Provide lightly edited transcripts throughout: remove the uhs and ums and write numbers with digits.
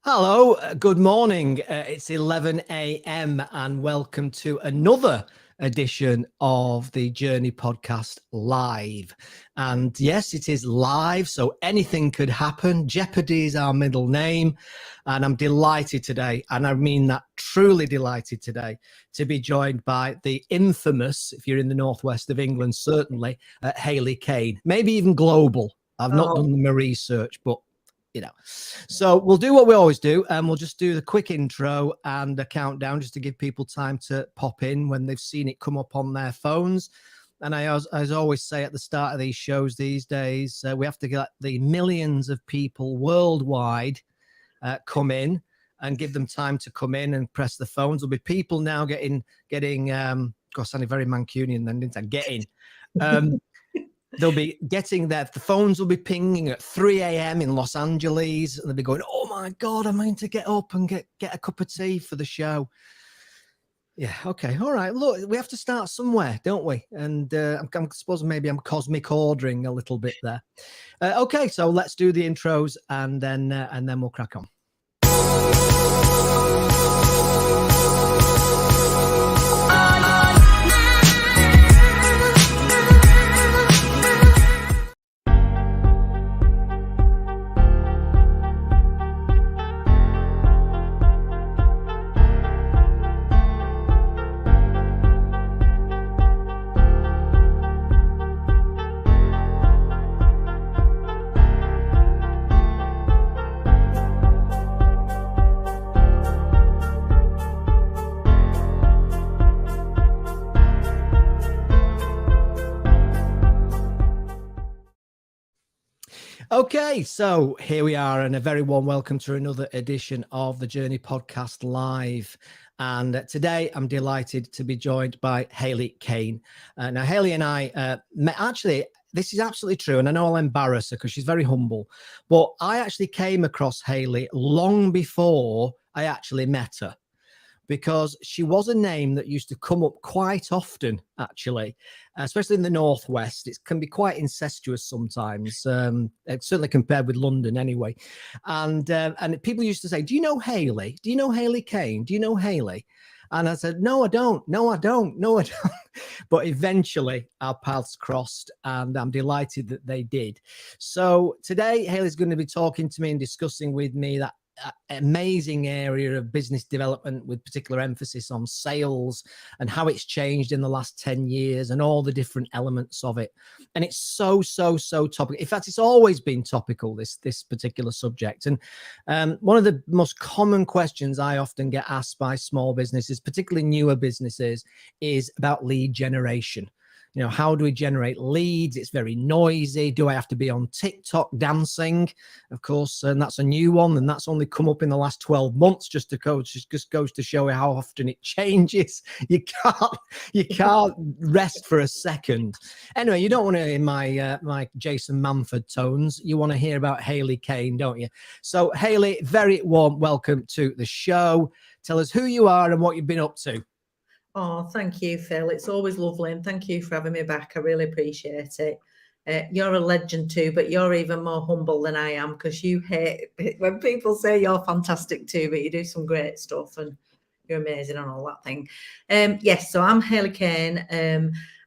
Hello, good morning. It's 11 a.m. and welcome to another edition of the Journey Podcast Live. And yes, it is live, so anything could happen. Jeopardy is our middle name. And I'm delighted today, and I mean that truly delighted today, to be joined by the infamous, if you're in the northwest of England, certainly, Hayley Caine, maybe even global. I've not done my research, but so we'll do what we always do, and we'll just do the quick intro and a countdown just to give people time to pop in when they've seen it come up on their phones. And as I always say at the start of these shows these days, we have to get the millions of people worldwide come in and give them time to come in and press the phones. There'll be people now getting gosh, sounded very Mancunian then, didn't I? They'll be getting the phones will be pinging at 3 a.m. in Los Angeles. And they'll be going, oh my God, I'm going to get up and get a cup of tea for the show. Yeah, okay, all right. Look, we have to start somewhere, don't we? And I suppose maybe I'm cosmic ordering a little bit there. Okay, so let's do the intros and then we'll crack on. Okay, so here we are, and a very warm welcome to another edition of the Journey Podcast Live. And today I'm delighted to be joined by Hayley Caine. Now, Hayley and I met, actually, this is absolutely true, and I know I'll embarrass her because she's very humble, but I actually came across Hayley long before I actually met her, because she was a name that used to come up quite often, actually, especially in the Northwest. It can be quite incestuous sometimes, certainly compared with London anyway. And people used to say, do you know Hayley? Do you know Hayley Caine? Do you know Hayley? And I said, no, I don't. No, I don't. No, I don't. But eventually our paths crossed, and I'm delighted that they did. So today, Hayley's going to be talking to me and discussing with me that amazing area of business development, with particular emphasis on sales and how it's changed in the last 10 years and all the different elements of it. And it's so topical. In fact, it's always been topical, this particular subject. And one of the most common questions I often get asked by small businesses, particularly newer businesses, is about lead generation. You know, how do we generate leads? It's very noisy. Do I have to be on TikTok dancing? Of course, and that's a new one, and that's only come up in the last 12 months. Just goes to show you how often it changes. You can't rest for a second. Anyway, you don't want to hear my Jason Manford tones. You want to hear about Hayley Caine, don't you? So, Hayley, very warm welcome to the show. Tell us who you are and what you've been up to. Oh, thank you, Phil. It's always lovely, and thank you for having me back. I really appreciate it. You're a legend too, but you're even more humble than I am, because you hate when people say you're fantastic too, but you do some great stuff and you're amazing and all that thing. Yes, so I'm Hayley Caine.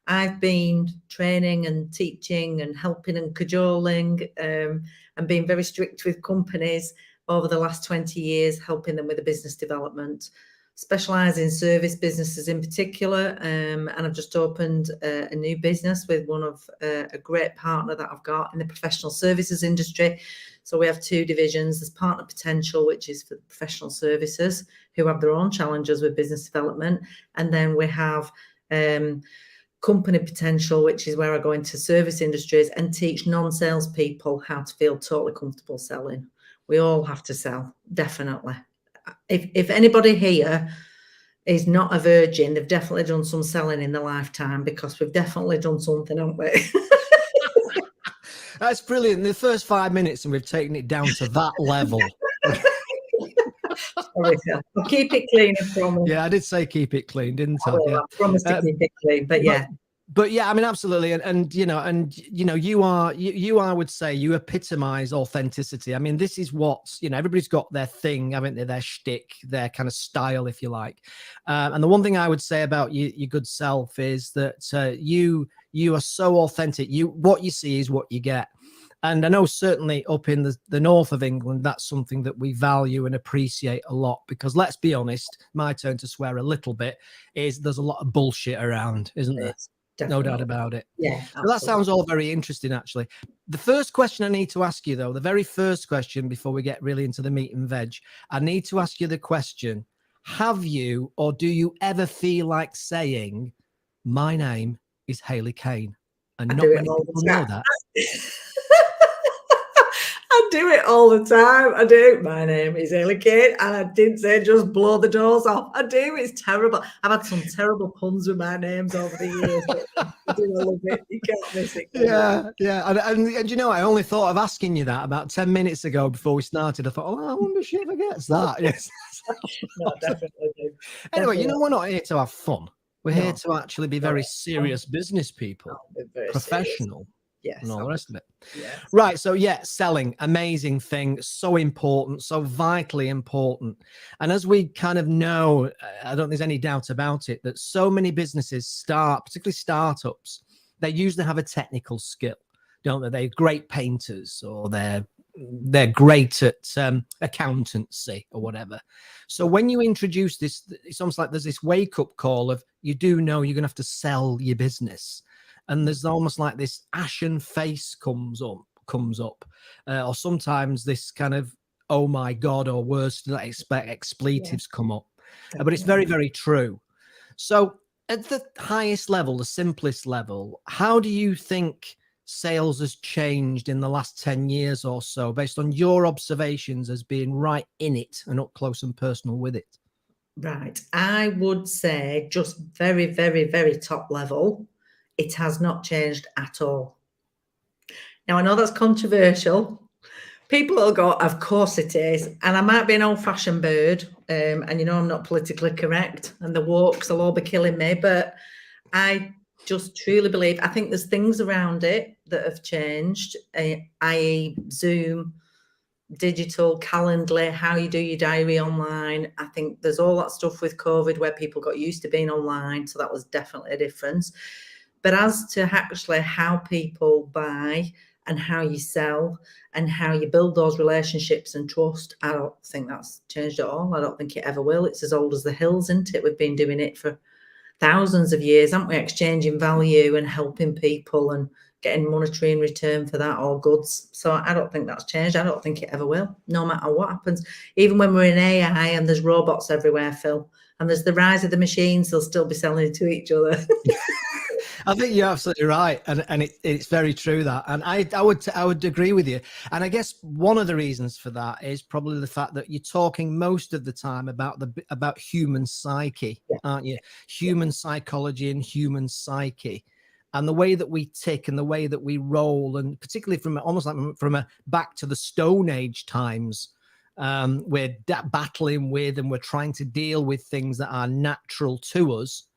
I've been training and teaching and helping and cajoling and being very strict with companies over the last 20 years, helping them with the business development. Specialise in service businesses in particular, and I've just opened a new business with one of a great partner that I've got in the professional services industry. So we have two divisions. There's Partner Potential, which is for professional services who have their own challenges with business development, and then we have Company Potential, which is where I go into service industries and teach non-sales people how to feel totally comfortable selling. We all have to sell, definitely. If anybody here is not a virgin, they've definitely done some selling in their lifetime, because we've definitely done something, haven't we? That's brilliant. In the first 5 minutes, and we've taken it down to that level. Sorry, Phil. I'll keep it clean, I promise. Yeah, I did say keep it clean, didn't I? I promise to keep it clean, but yeah. But yeah, I mean, absolutely. And you know, you are, I would say you epitomize authenticity. I mean, this is what, everybody's got their thing, haven't they? Their shtick, their kind of style, if you like. And the one thing I would say about you, your good self, is that you are so authentic. What you see is what you get. And I know certainly up in the north of England, that's something that we value and appreciate a lot, because let's be honest, my turn to swear a little bit, is there's a lot of bullshit around, isn't there? Definitely. No doubt about it. Yeah. So that sounds all very interesting, actually. The first question I need to ask you, though, the very first question before we get really into the meat and veg, I need to ask you the question: have you, or do you ever feel like saying, "My name is Hayley Caine"? And not many people know that. I do it all the time. I do. My name is Hayley Caine, and I didn't say just blow the doors off. I do. It's terrible. I've had some terrible puns with my names over the years. I do love it. You can't miss it. Yeah. And you know, I only thought of asking you that about 10 minutes ago before we started. I thought, oh, I wonder if she ever gets that. Yes. No, definitely do. Anyway, we're not here to have fun. We're here to actually be very serious business people, professional. Yes, and all the rest of it. Yes. Right. So yeah, selling, amazing thing, so important, so vitally important. And as we kind of know, I don't think there's any doubt about it, that so many businesses start, particularly startups, they usually have a technical skill, don't they? They're great painters, or they're great at accountancy or whatever. So when you introduce this, it's almost like there's this wake up call of, you do know you're going to have to sell your business. And there's almost like this ashen face comes up, or sometimes this kind of, oh my God, or worse, expletives come up. But it's very, very true. So at the highest level, the simplest level, how do you think sales has changed in the last 10 years or so, based on your observations as being right in it and up close and personal with it? Right. I would say, just very, very, very top level, it has not changed at all. Now, I know that's controversial. People will go, of course it is. And I might be an old-fashioned bird, and I'm not politically correct, and the wokes will all be killing me, but I just truly believe, I think there's things around it that have changed, i.e. Zoom, digital, Calendly, how you do your diary online. I think there's all that stuff with COVID where people got used to being online, so that was definitely a difference. But as to actually how people buy and how you sell and how you build those relationships and trust, I don't think that's changed at all. I don't think it ever will. It's as old as the hills, isn't it? We've been doing it for thousands of years, haven't we? Exchanging value and helping people and getting monetary in return for that, or goods. So I don't think that's changed. I don't think it ever will, no matter what happens. Even when we're in AI and there's robots everywhere, Phil, and there's the rise of the machines, they'll still be selling to each other. I think you're absolutely right, and it's very true that, and I would agree with you. And I guess one of the reasons for that is probably the fact that you're talking most of the time about human psyche, aren't you? Human psychology and human psyche, and the way that we tick and the way that we roll, and particularly from almost like from a back to the Stone Age times. We're battling with, and we're trying to deal with things that are natural to us.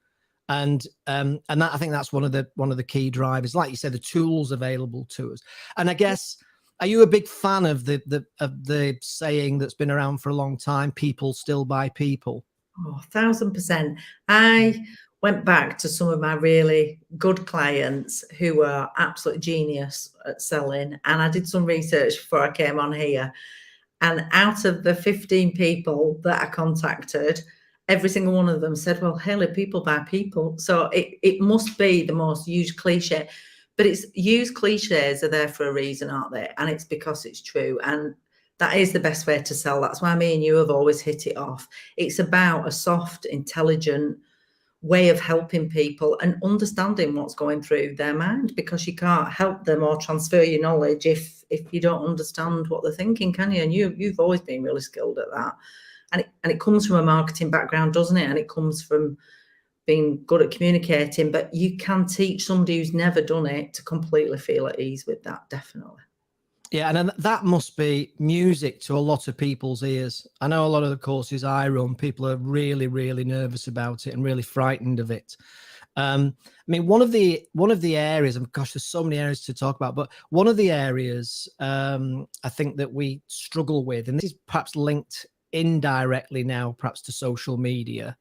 And that, I think that's one of the key drivers, like you said, the tools available to us. And I guess, are you a big fan of the saying that's been around for a long time, people still buy people? Oh, 1,000%. I went back to some of my really good clients who were absolute genius at selling, and I did some research before I came on here. And out of the 15 people that I contacted, every single one of them said, well, Hayley, people buy people. So it must be the most used cliche, but it's used cliches are there for a reason, aren't they? And it's because it's true. And that is the best way to sell. That's why me and you have always hit it off. It's about a soft, intelligent way of helping people and understanding what's going through their mind, because you can't help them or transfer your knowledge if you don't understand what they're thinking, can you? And you've always been really skilled at that. And it comes from a marketing background, doesn't it? And it comes from being good at communicating, but you can teach somebody who's never done it to completely feel at ease with that, definitely. Yeah, and that must be music to a lot of people's ears. I know a lot of the courses I run, people are really, really nervous about it and really frightened of it. I mean, one of the areas, and gosh, there's so many areas to talk about, but one of the areas I think that we struggle with, and this is perhaps linked indirectly now, perhaps to social media,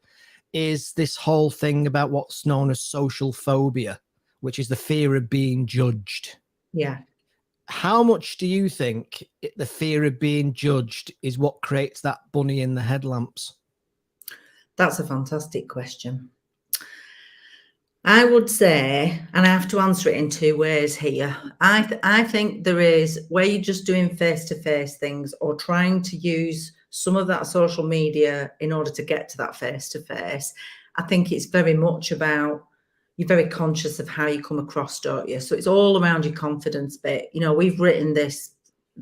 is this whole thing about what's known as social phobia, which is the fear of being judged. Yeah. How much do you think the fear of being judged is what creates that bunny in the headlamps? That's a fantastic question. I would say, and I have to answer it in two ways here. I think there is where you're just doing face-to-face things or trying to use some of that social media in order to get to that face-to-face. I think it's very much about, you're very conscious of how you come across, don't you? So it's all around your confidence bit. You know, we've written this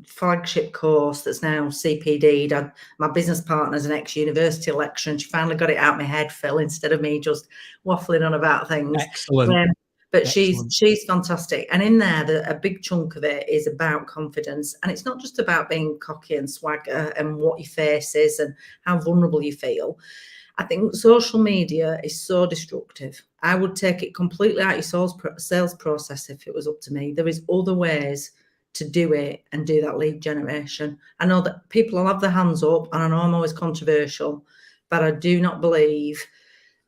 flagship course that's now CPD'd. My business partner's an ex-university lecturer, and she finally got it out of my head, Phil, instead of me just waffling on about things. Excellent. But Excellent. she's fantastic. And in there, a big chunk of it is about confidence. And it's not just about being cocky and swagger and what your face is and how vulnerable you feel. I think social media is so destructive. I would take it completely out of your sales process if it was up to me. There is other ways to do it and do that lead generation. I know that people will have their hands up, and I know I'm always controversial, but I do not believe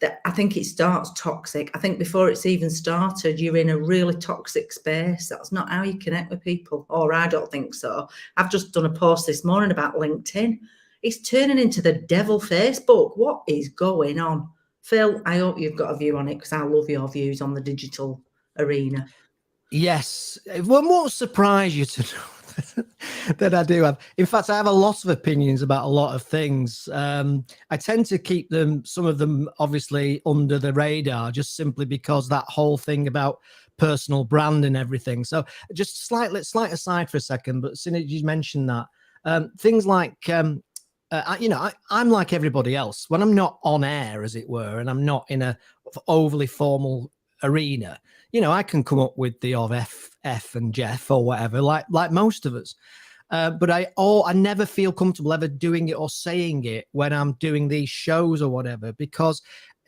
that. I think it starts toxic. I think before it's even started, you're in a really toxic space. That's not how you connect with people, or I don't think so. I've just done a post this morning about LinkedIn. It's turning into the devil Facebook. What is going on? Phil, I hope you've got a view on it, because I love your views on the digital arena. Yes. What won't surprise you to know that I do have. In fact, I have a lot of opinions about a lot of things. I tend to keep some of them obviously under the radar, just simply because that whole thing about personal brand and everything. So just slight aside for a second, but as soon as you mentioned that, things like, I'm like everybody else. When I'm not on air, as it were, and I'm not in a overly formal arena, I can come up with the odd F and Jeff or whatever, like most of us. But I never feel comfortable ever doing it or saying it when I'm doing these shows or whatever, because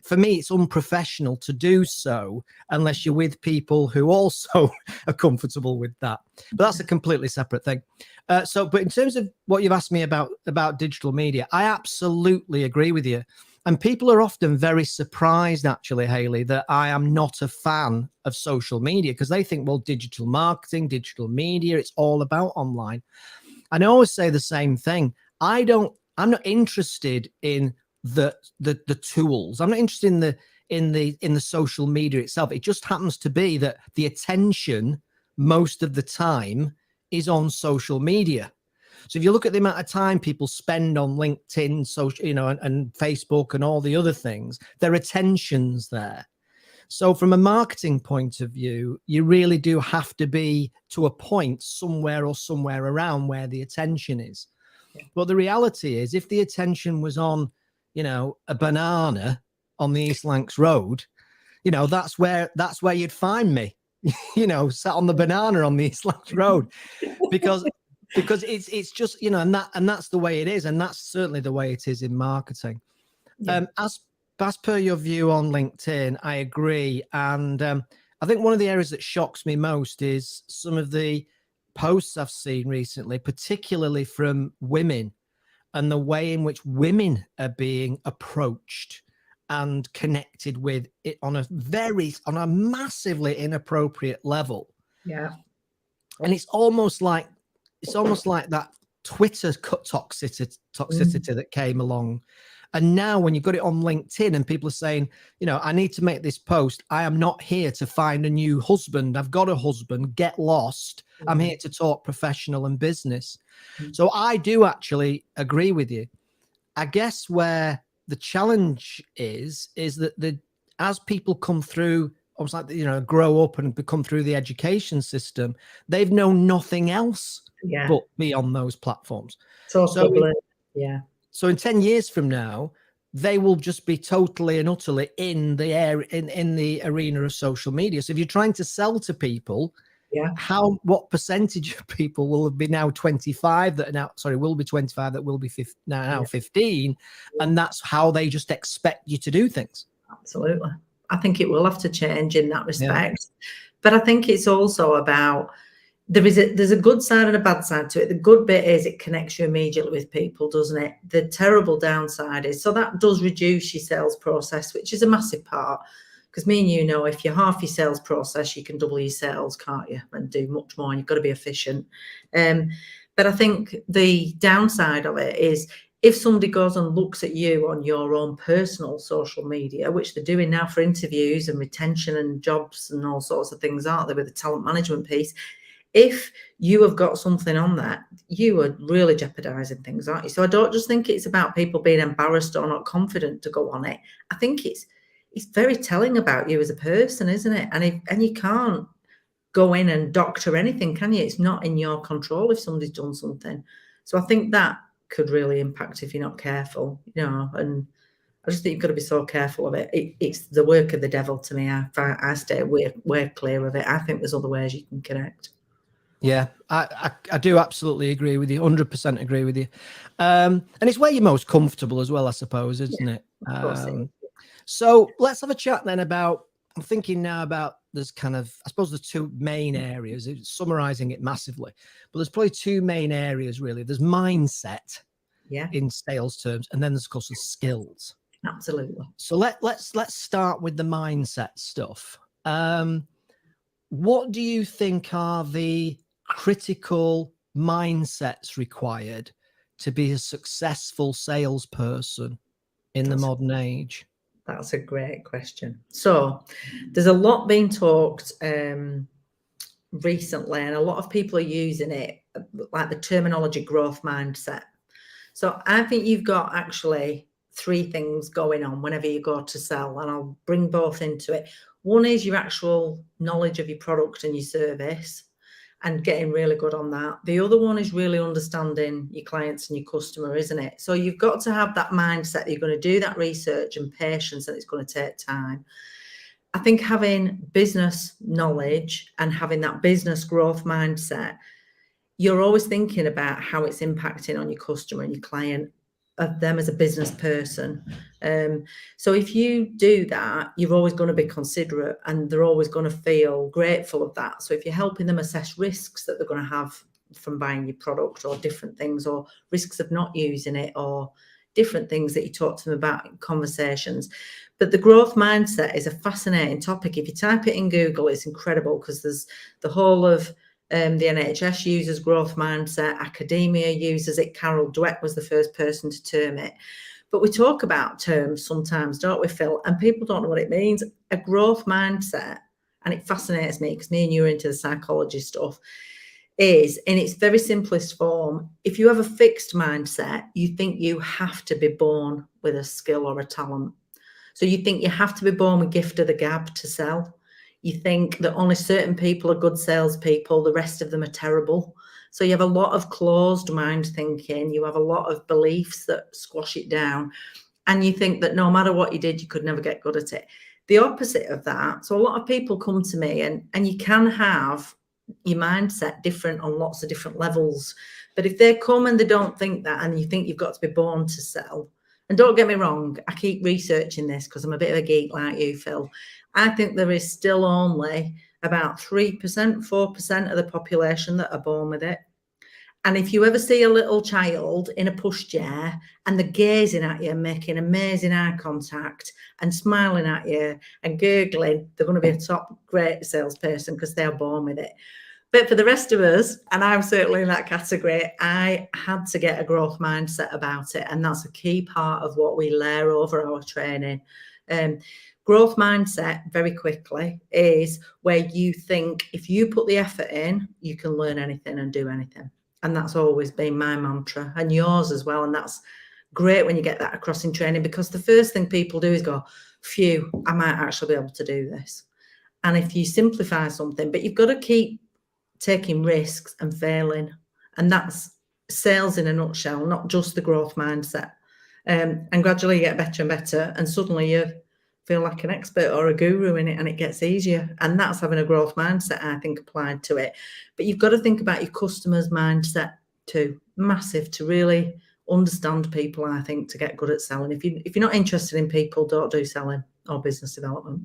for me, it's unprofessional to do so unless you're with people who also are comfortable with that. But that's a completely separate thing. But in terms of what you've asked me about digital media, I absolutely agree with you. And people are often very surprised, actually, Hayley, that I am not a fan of social media, because they think, well, digital marketing, digital media, it's all about online. And I always say the same thing. I'm not interested in the tools. I'm not interested in the social media itself. It just happens to be that the attention most of the time is on social media. So if you look at the amount of time people spend on LinkedIn, social, and Facebook and all the other things, their attention's there. So from a marketing point of view, you really do have to be to a point somewhere around where the attention is. Yeah. But the reality is, if the attention was on, a banana on the East Lancs Road, that's where you'd find me, sat on the banana on the East Lancs Road, because it's just, and that's the way it is. And that's certainly the way it is in marketing. Yeah. As per your view on LinkedIn, I agree. And I think one of the areas that shocks me most is some of the posts I've seen recently, particularly from women, and the way in which women are being approached and connected with it on a massively inappropriate level. Yeah. And it's almost like that Twitter toxicity that came along. And now when you've got it on LinkedIn and people are saying, I need to make this post. I am not here to find a new husband. I've got a husband. Get lost. Mm-hmm. I'm here to talk professional and business. Mm-hmm. So I do actually agree with you. I guess where the challenge is that as people come through, almost like, grow up and become through the education system, they've known nothing else but be on those platforms. So in 10 years from now, they will just be totally and utterly in the arena of social media. So if you're trying to sell to people, what percentage of people will be now 25 will be 25 that will be 15, 15, and that's how they just expect you to do things. Absolutely. I think it will have to change in that respect. But I think it's also about, there's a good side and a bad side to it. The good bit is it connects you immediately with people, doesn't it? The terrible downside is, so that does reduce your sales process, which is a massive part. Because me and you know, if you're half your sales process, you can double your sales, can't you? And do much more. And you've got to be efficient. But I think the downside of it is, if somebody goes and looks at you on your own personal social media, which they're doing now for interviews and retention and jobs and all sorts of things, aren't they, with the talent management piece? If you have got something on that, you are really jeopardizing things, aren't you? So I don't just think it's about people being embarrassed or not confident to go on it. I think it's very telling about you as a person, isn't it? And you can't go in and doctor anything, can you? It's not in your control if somebody's done something. So I think that could really impact if you're not careful, and I just think you've got to be so careful of it. It's the work of the devil to me. I stay way clear of it. I think there's other ways you can connect. Yeah, I do absolutely agree with you, 100% agree with you. And it's where you're most comfortable as well, I suppose, isn't it? Of course it is. So let's have a chat then about, I'm thinking now about, there's kind of, I suppose there's two main areas, it's summarizing it massively, but there's probably two main areas really. There's mindset in sales terms, and then there's of course the skills. Absolutely. So let's start with the mindset stuff. What do you think are the critical mindsets required to be a successful salesperson in the modern age? That's a great question. So there's a lot being talked recently, and a lot of people are using it, like the terminology growth mindset. So I think you've got actually three things going on whenever you go to sell, and I'll bring both into it. One is your actual knowledge of your product and your service and getting really good on that. The other one is really understanding your clients and your customer, isn't it? So you've got to have that mindset that you're going to do that research and patience, and it's going to take time. I think having business knowledge and having that business growth mindset, you're always thinking about how it's impacting on your customer and your client, of them as a business person. So if you do that, you're always going to be considerate, and they're always going to feel grateful of that. So if you're helping them assess risks that they're going to have from buying your product, or different things, or risks of not using it, or different things that you talk to them about in conversations. But the growth mindset is a fascinating topic. If you type it in Google, it's incredible, because there's the whole of the NHS uses growth mindset, academia uses it. Carol Dweck was the first person to term it. But we talk about terms sometimes, don't we, Phil? And people don't know what it means. A growth mindset, and it fascinates me because me and you are into the psychology stuff, is in its very simplest form, if you have a fixed mindset, you think you have to be born with a skill or a talent. So you think you have to be born with gift of the gab to sell. You think that only certain people are good salespeople, the rest of them are terrible. So you have a lot of closed mind thinking. You have a lot of beliefs that squash it down. And you think that no matter what you did, you could never get good at it. The opposite of that. So a lot of people come to me, and you can have your mindset different on lots of different levels. But if they come and they don't think that, and you think you've got to be born to sell, and don't get me wrong, I keep researching this because I'm a bit of a geek like you, Phil. I think there is still only about 3%, 4% of the population that are born with it. And if you ever see a little child in a pushchair and they're gazing at you, making amazing eye contact and smiling at you and gurgling, they're going to be a top great salesperson because they're born with it. But for the rest of us, and I'm certainly in that category, I had to get a growth mindset about it. And that's a key part of what we layer over our training. Growth mindset, very quickly, is where you think if you put the effort in, you can learn anything and do anything. And that's always been my mantra, and yours as well. And that's great when you get that across in training, because the first thing people do is go, phew, I might actually be able to do this. And if you simplify something, but you've got to keep taking risks and failing. And that's sales in a nutshell, not just the growth mindset. And gradually you get better and better, and suddenly you feel like an expert or a guru in it, and it gets easier. And that's having a growth mindset, I think, applied to it. But you've got to think about your customer's mindset too. Massive, to really understand people, I think, to get good at selling. If you're not interested in people, don't do selling or business development.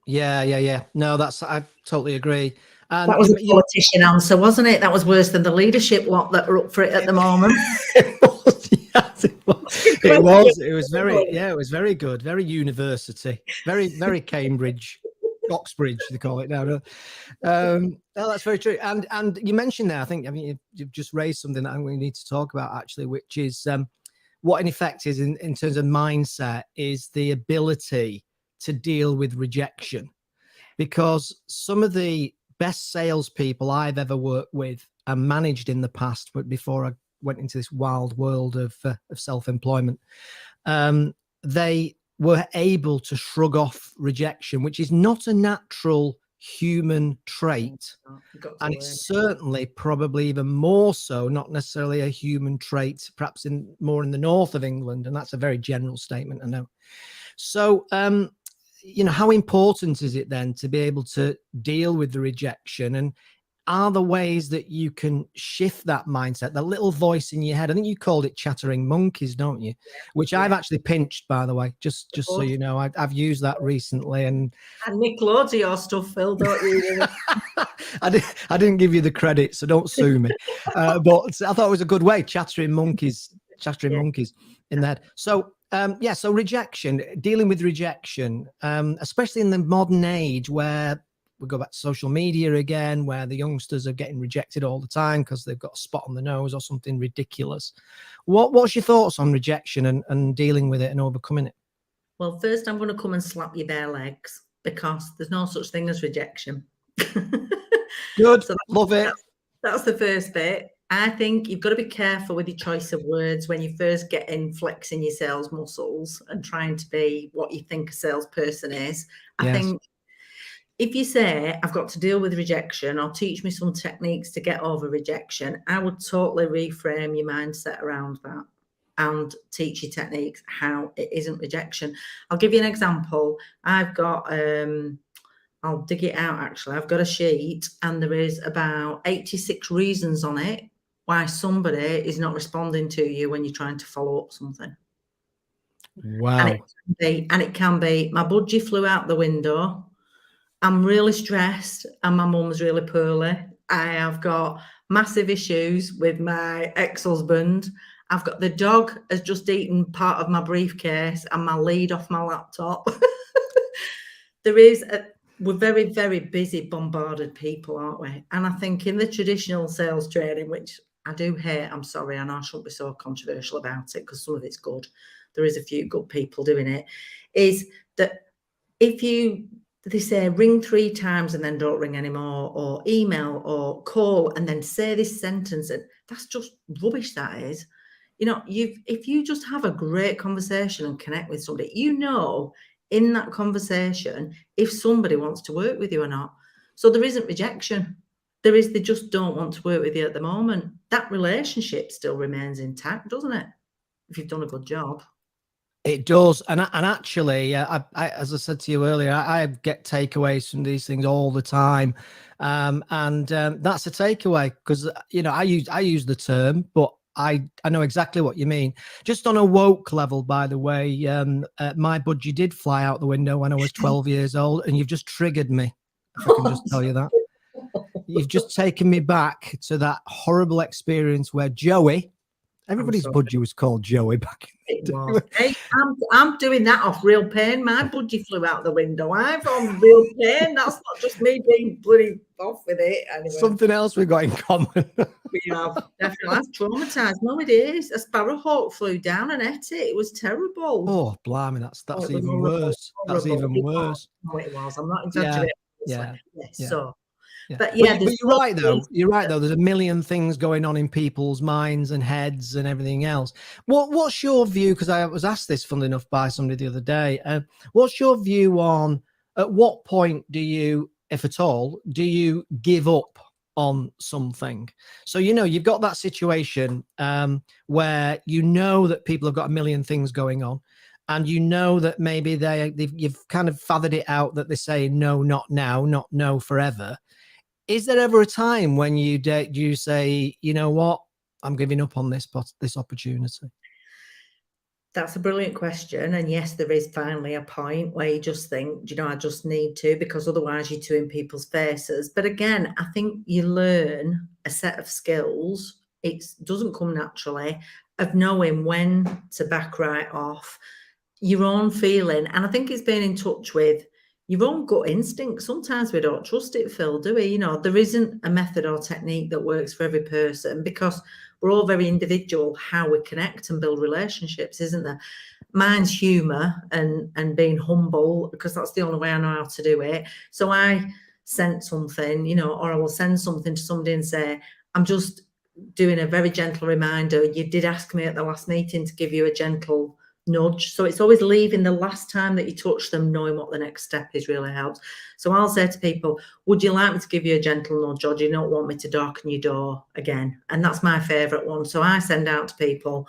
Yeah. No, I totally agree. And That was a politician answer, wasn't it? That was worse than the leadership lot that are up for it at the moment. It was, yes, it was. It was very good, very university, very Cambridge, Oxbridge, they call it now. No, that's very true. And you mentioned there, I mean, you've just raised something that we need to talk about actually, which is what in effect is in terms of mindset is the ability to deal with rejection, because some of the best salespeople I've ever worked with and managed in the past, but before I went into this wild world of self-employment, they were able to shrug off rejection, which is not a natural human trait. And it's certainly probably even more so, not necessarily a human trait, perhaps more in the north of England. And that's a very general statement, I know. So, how important is it then to be able to deal with the rejection? And are there ways that you can shift that mindset, the little voice in your head? I think you called it chattering monkeys, don't you? Which I've actually pinched, by the way, just so you know. I've used that recently. And nick loads of your stuff, Phil, don't you? I didn't give you the credit, so don't sue me. But I thought it was a good way, chattering monkeys in that. So so rejection, dealing with rejection, especially in the modern age where we go back to social media again, where the youngsters are getting rejected all the time because they've got a spot on the nose or something ridiculous. What's your thoughts on rejection and dealing with it and overcoming it? Well, first I'm going to come and slap your bare legs, because there's no such thing as rejection. Good. So love it. That's the first bit. I think you've got to be careful with your choice of words when you first get in flexing your sales muscles and trying to be what you think a salesperson is. I think if you say, I've got to deal with rejection or teach me some techniques to get over rejection, I would totally reframe your mindset around that and teach you techniques how it isn't rejection. I'll give you an example. I've got I'll dig it out actually. I've got a sheet and there is about 86 reasons on it why somebody is not responding to you when you're trying to follow up something. Wow. And it can be my budgie flew out the window, I'm really stressed and my mum's really poorly, I have got massive issues with my ex-husband, I've got the dog has just eaten part of my briefcase and my lead off my laptop. We're very, very busy, bombarded people, aren't we? And I think in the traditional sales training, which I do hate, I'm sorry, and I shouldn't be so controversial about it because some of it's good. There is a few good people doing it. Is that they say ring 3 times and then don't ring anymore, or email or call and then say this sentence, and that's just rubbish. That is, if you just have a great conversation and connect with somebody, in that conversation if somebody wants to work with you or not. So there isn't rejection. They just don't want to work with you at the moment. That relationship still remains intact, doesn't it? If you've done a good job. It does. And actually, I, as I said to you earlier, I get takeaways from these things all the time. And that's a takeaway because, I use the term, but I know exactly what you mean. Just on a woke level, by the way, my budgie did fly out the window when I was 12 years old, and you've just triggered me, if I can just tell you that. You've just taken me back to that horrible experience where Joey, everybody's budgie was called Joey back in the day. Hey, I'm doing that off real pain. My budgie flew out the window. I'm on real pain. That's not just me being bloody off with it. Anyway. Something else we got in common. We have definitely. That's traumatized. No, it is. A sparrowhawk flew down and ate it. It was terrible. Oh, blimey, that's even worse. That's even worse. No, it was. I'm not exaggerating. Yeah. So. Yeah. But you're right though. You're right though. There's a million things going on in people's minds and heads and everything else. What's your view? Because I was asked this, funnily enough, by somebody the other day. What's your view on at what point do you, if at all, do you give up on something? So you've got that situation where that people have got a million things going on. And that maybe you've kind of fathered it out that they say no, not now, not no forever. Is there ever a time when you say, you know what, I'm giving up on this opportunity? That's a brilliant question. And yes, there is finally a point where you just think, I just need to, because otherwise you're too in people's faces. But again, I think you learn a set of skills. It doesn't come naturally, of knowing when to back right off, your own feeling. And I think it's being in touch with your own gut instinct. Sometimes we don't trust it, Phil, do we? There isn't a method or technique that works for every person, because we're all very individual how we connect and build relationships, isn't there? Mine's humor and being humble, because that's the only way I know how to do it. So I sent something, or I will send something to somebody and say, I'm just doing a very gentle reminder. You did ask me at the last meeting to give you a gentle nudge. So it's always leaving the last time that you touch them, knowing what the next step is, really helps. So I'll say to people, would you like me to give you a gentle nudge, or do you not want me to darken your door again? And that's my favorite one. So I send out to people,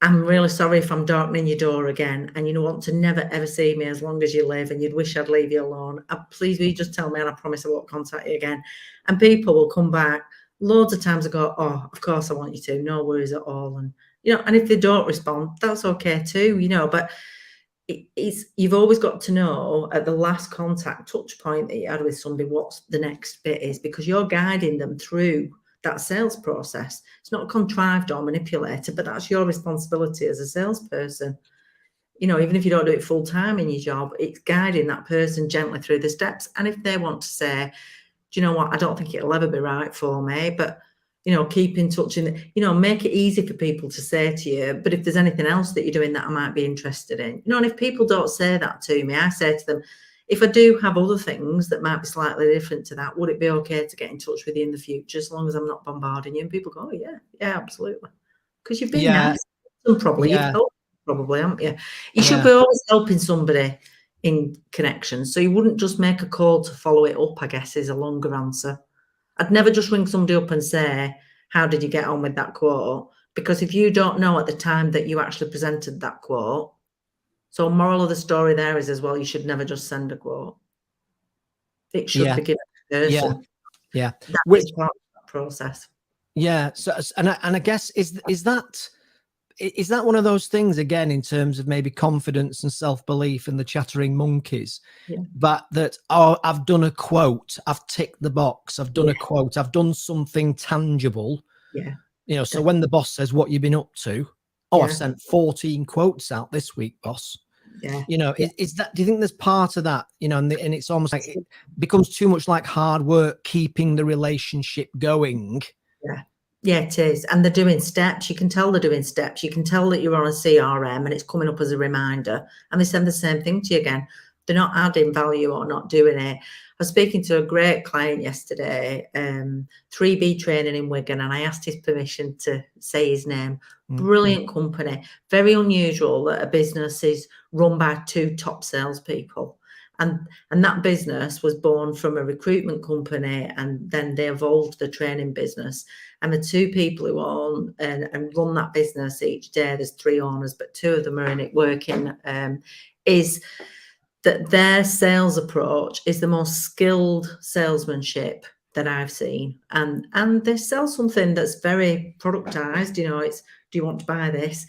I'm really sorry if I'm darkening your door again, and you want to never ever see me as long as you live, and you'd wish I'd leave you alone. Please will you just tell me, and I promise I won't contact you again. And people will come back loads of times. I go, oh, of course I want you to, no worries at all. And and if they don't respond, that's okay too, but you've always got to know at the last contact touch point that you had with somebody what the next bit is, because you're guiding them through that sales process. It's not contrived or manipulated, but that's your responsibility as a salesperson. Even if you don't do it full time in your job, it's guiding that person gently through the steps. And if they want to say, do you know what, I don't think it'll ever be right for me, but keep in touch and, make it easy for people to say to you, but if there's anything else that you're doing that I might be interested in, and if people don't say that to me, I say to them, if I do have other things that might be slightly different to that, would it be okay to get in touch with you in the future, as long as I'm not bombarding you? And people go, oh, yeah, absolutely. Because you've been nice and probably you've helped, probably, haven't you? You should be always helping somebody in connections. So you wouldn't just make a call to follow it up, I guess, is a longer answer. I'd never just ring somebody up and say, how did you get on with that quote? Because if you don't know at the time that you actually presented that quote, so moral of the story there is as well, you should never just send a quote. It should be given to the person. Yeah. That is part of that process. Yeah. So, and I guess, is that one of those things, again, in terms of maybe confidence and self-belief and the chattering monkeys, but that, oh, I've done a quote, I've ticked the box, I've done a quote, I've done something tangible. Yeah. So when the boss says, what you've been up to? Oh, I've sent 14 quotes out this week, boss. Is that, do you think there's part of that, and it's almost like it becomes too much like hard work, keeping the relationship going? Yeah, it is. And they're doing steps. You can tell they're doing steps. You can tell that you're on a CRM and it's coming up as a reminder. And they send the same thing to you again. They're not adding value or not doing it. I was speaking to a great client yesterday, 3B training in Wigan, and I asked his permission to say his name. Brilliant company. Very unusual that a business is run by two top salespeople. And that business was born from a recruitment company, and then they evolved the training business. And the two people who own and run that business each day, there's 3 owners, but 2 of them are in it working, is that their sales approach is the most skilled salesmanship that I've seen. And they sell something that's very productized, it's, do you want to buy this?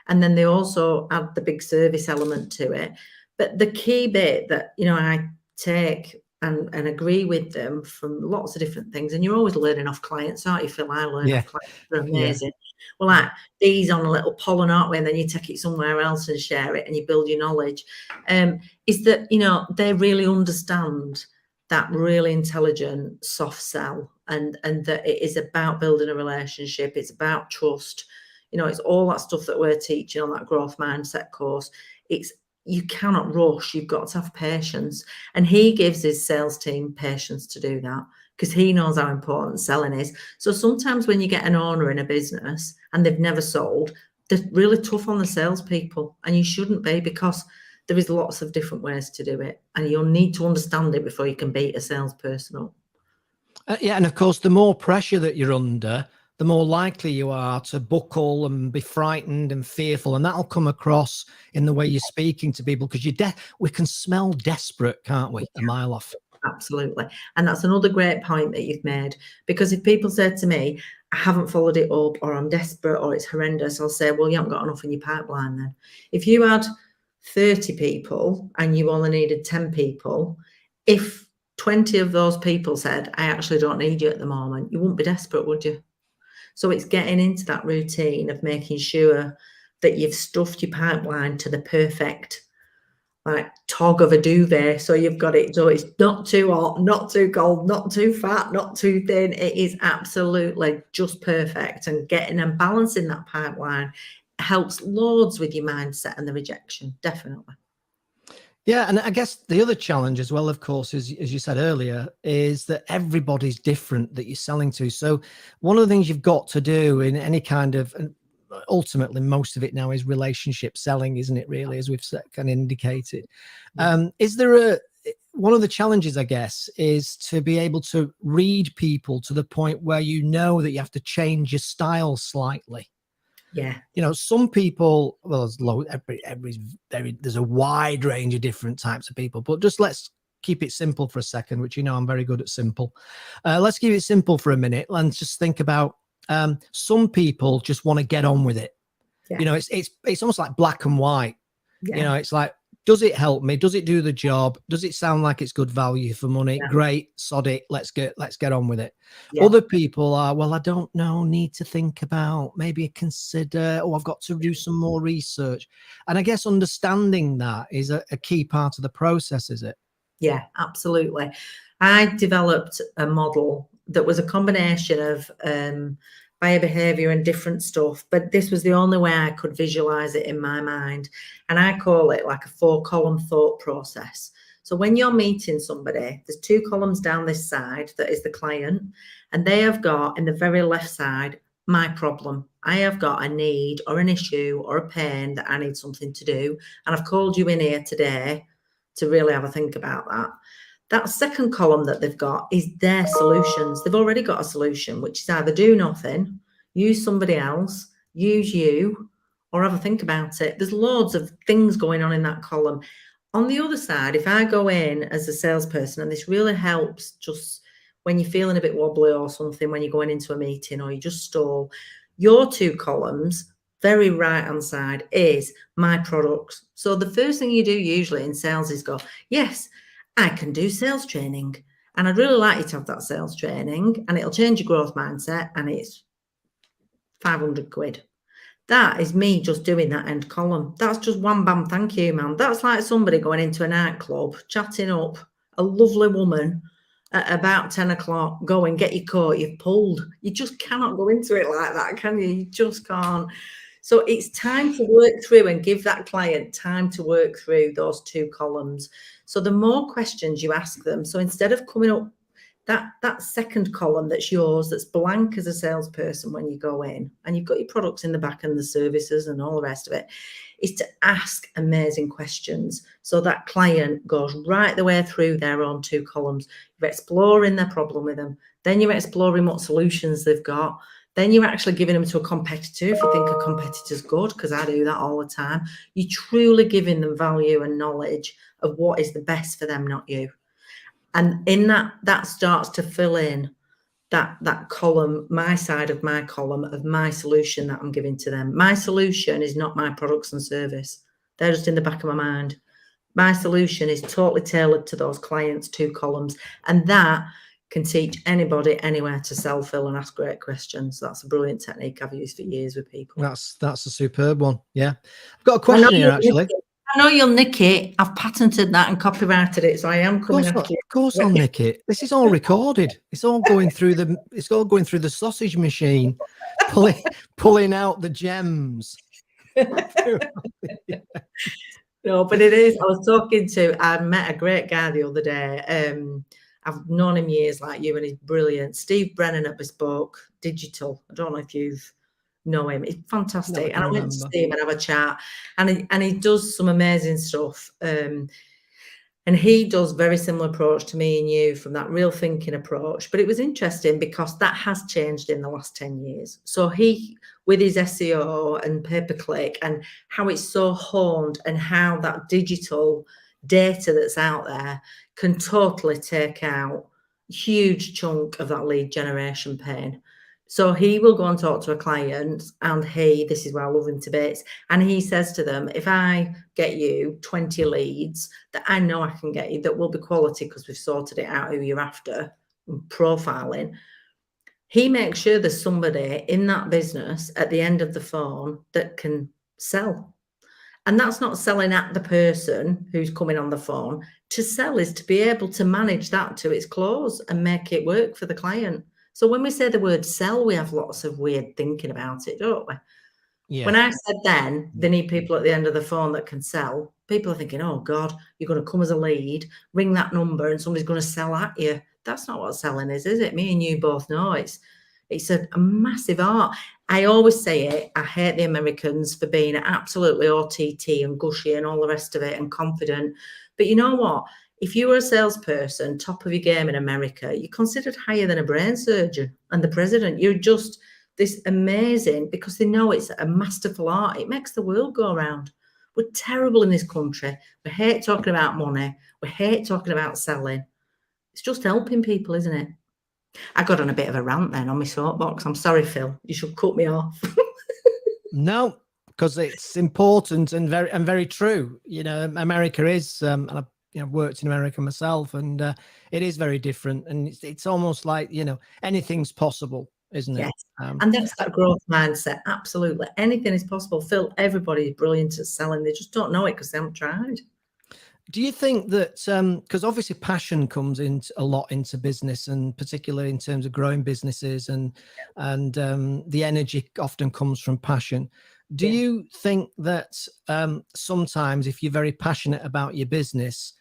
And then they also add the big service element to it. But the key bit that, I take and agree with them from lots of different things, and you're always learning off clients, aren't you, Phil? I learn off clients. They're amazing. Well, like these on a little pollen, aren't we? And then you take it somewhere else and share it and you build your knowledge. Is that, they really understand that really intelligent soft sell, and that it is about building a relationship. It's about trust. It's all that stuff that we're teaching on that growth mindset course. You cannot rush. You've got to have patience. And he gives his sales team patience to do that, because he knows how important selling is. So sometimes when you get an owner in a business and they've never sold, they're really tough on the salespeople, and you shouldn't be, because there is lots of different ways to do it, and you'll need to understand it before you can beat a salesperson up. And of course, the more pressure that you're under, the more likely you are to buckle and be frightened and fearful. And that'll come across in the way you're speaking to people, because we can smell desperate, can't we, a mile off? Absolutely. And that's another great point that you've made, because if people say to me, I haven't followed it up, or I'm desperate, or it's horrendous, I'll say, well, you haven't got enough in your pipeline then. If you had 30 people and you only needed 10 people, if 20 of those people said, I actually don't need you at the moment, you wouldn't be desperate, would you? So it's getting into that routine of making sure that you've stuffed your pipeline to the perfect like tog of a duvet. So you've got it, so it's not too hot, not too cold, not too fat, not too thin. It is absolutely just perfect. And getting and balancing that pipeline helps loads with your mindset and the rejection, definitely. Yeah, and I guess the other challenge as well, of course, is, as you said earlier, is that everybody's different that you're selling to. So one of the things you've got to do in any kind of, and ultimately most of it now is relationship selling, isn't it, really, as we've kind of indicated. Is there one of the challenges, I guess, is to be able to read people to the point where you know that you have to change your style slightly. Yeah. You know, some people, well, there's a wide range of different types of people, but just let's keep it simple for a second, which, you know, I'm very good at simple. Let's keep it simple for a minute and just think about some people just want to get on with it. Yeah. You know, it's almost like black and white. Yeah. You know, it's like, does it help me? Does it do the job? Does it sound like it's good value for money? Yeah. Great, sod it. Let's get on with it. Yeah. Other people are, well, I don't know, need to think about, maybe consider, I've got to do some more research. And I guess understanding that is a key part of the process, is it? Yeah, absolutely. I developed a model that was a combination of buyer behavior and different stuff, but this was the only way I could visualize it in my mind. And I call it like a 4-column thought process. So when you're meeting somebody, there's 2 columns down this side that is the client, and they have got in the very left side, my problem. I have got a need or an issue or a pain that I need something to do. And I've called you in here today to really have a think about that. That second column that they've got is their solutions. They've already got a solution, which is either do nothing, use somebody else, use you, or have a think about it. There's loads of things going on in that column. On the other side, if I go in as a salesperson, and this really helps just when you're feeling a bit wobbly or something, when you're going into a meeting or you just stall, your 2 columns, very right hand side, is my products. So the first thing you do usually in sales is go, yes, I can do sales training, and I'd really like you to have that sales training, and it'll change your growth mindset, and it's 500 quid. That is me just doing that end column. That's just one bam, thank you, man. That's like somebody going into a nightclub, chatting up a lovely woman at about 10 o'clock, going, get your coat, you've pulled. You just cannot go into it like that, can you? You just can't. So it's time to work through and give that client time to work through those 2 columns. So the more questions you ask them, so instead of coming up that second column that's yours, that's blank as a salesperson when you go in, and you've got your products in the back and the services and all the rest of it, is to ask amazing questions. So that client goes right the way through their own 2 columns. You're exploring their problem with them. Then you're exploring what solutions they've got. Then you're actually giving them to a competitor if you think a competitor's good, because I do that all the time. You're truly giving them value and knowledge of what is the best for them, not you. And in that starts to fill in that column, my side of my column of my solution that I'm giving to them. My solution is not my products and service. They're just in the back of my mind. My solution is totally tailored to those clients' 2 columns. And that can teach anybody anywhere to self-fill and ask great questions. That's a brilliant technique I've used for years with people. That's a superb one. Yeah. I've got a question here, actually. I know you'll nick it. I've patented that and copyrighted it, so I am coming after you. Of course I'll nick it. This is all recorded. It's all going through the sausage machine, pulling out the gems. No, but it is. I met a great guy the other day. I've known him years like you, and he's brilliant. Steve Brennan at Bespoke Digital. I don't know if you've know him. It's fantastic. And I went to see him and have a chat, and he does some amazing stuff. And he does very similar approach to me and you, from that real thinking approach. But it was interesting because that has changed in the last 10 years. So he, with his SEO and pay-per-click and how it's so honed, and how that digital data that's out there can totally take out a huge chunk of that lead generation pain. So he will go and talk to a client, and this is where I love him to bits, and he says to them, if I get you 20 leads that I know I can get you that will be quality because we've sorted it out who you're after, profiling, he makes sure there's somebody in that business at the end of the phone that can sell. And that's not selling at the person who's coming on the phone. To sell is to be able to manage that to its close and make it work for the client. So when we say the word sell, we have lots of weird thinking about it, don't we? Yeah. When I said then they need people at the end of the phone that can sell, people are thinking, oh God, you're going to come as a lead, ring that number and somebody's going to sell at you. That's not what selling is it? Me and you both know it's a massive art. I always say it, I hate the Americans for being absolutely OTT and gushy and all the rest of it and confident. But you know what? If you were a salesperson, top of your game in America, you're considered higher than a brain surgeon and the president. You're just this amazing, because they know it's a masterful art. It makes the world go around. We're terrible in this country. We hate talking about money. We hate talking about selling. It's just helping people, isn't it? I got on a bit of a rant then on my soapbox. I'm sorry, Phil. You should cut me off. No, because it's important and very true. You know, America is, and I've worked in America myself, and it is very different. And it's almost like, anything's possible, isn't it? Yes. And that's that growth mindset. Absolutely. Anything is possible. Phil, everybody is brilliant at selling. They just don't know it because they haven't tried. Do you think that, because obviously passion comes in a lot into business, and particularly in terms of growing businesses, and the energy often comes from passion. Do you think that sometimes if you're very passionate about your business,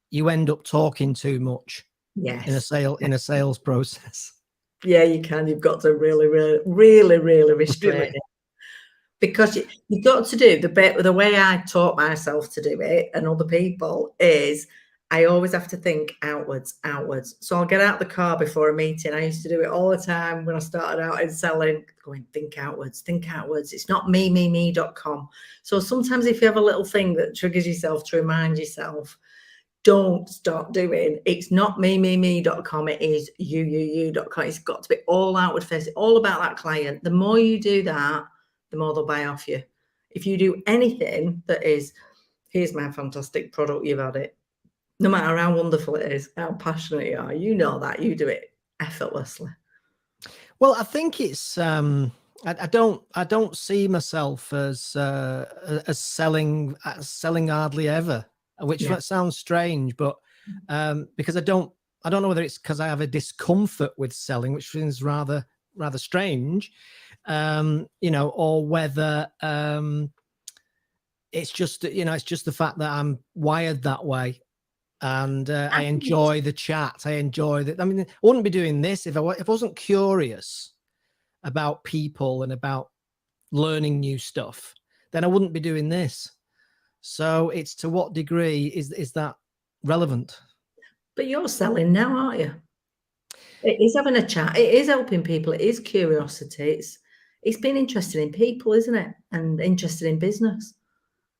you end up talking too much in a sales process? Yeah, you can. You've got to really restrain it. Because you've got to do the way I taught myself to do it and other people is I always have to think outwards. So I'll get out the car before a meeting. I used to do it all the time when I started out in selling, going, think outwards. It's not me.com. So sometimes if you have a little thing that triggers yourself to remind yourself, don't start doing, it's not me.com, it is you.com. It's got to be all outward facing, all about that client. The more you do that, the more they'll buy off you. If you do anything that is, here's my fantastic product, you've had it, no matter how wonderful it is, how passionate you are, you know that you do it effortlessly. Well, I think it's I don't see myself as selling hardly ever, which sounds strange, but because I don't know whether it's because I have a discomfort with selling, which seems rather strange, or whether it's just the fact that I'm wired that way, and I enjoy the chat. I enjoy that. I mean, I wouldn't be doing this if I wasn't curious about people and about learning new stuff. Then I wouldn't be doing this. So it's, to what degree is that relevant? But you're selling now, aren't you? It is having a chat. It is helping people. It is curiosity. It's being interested in people, isn't it? And interested in business.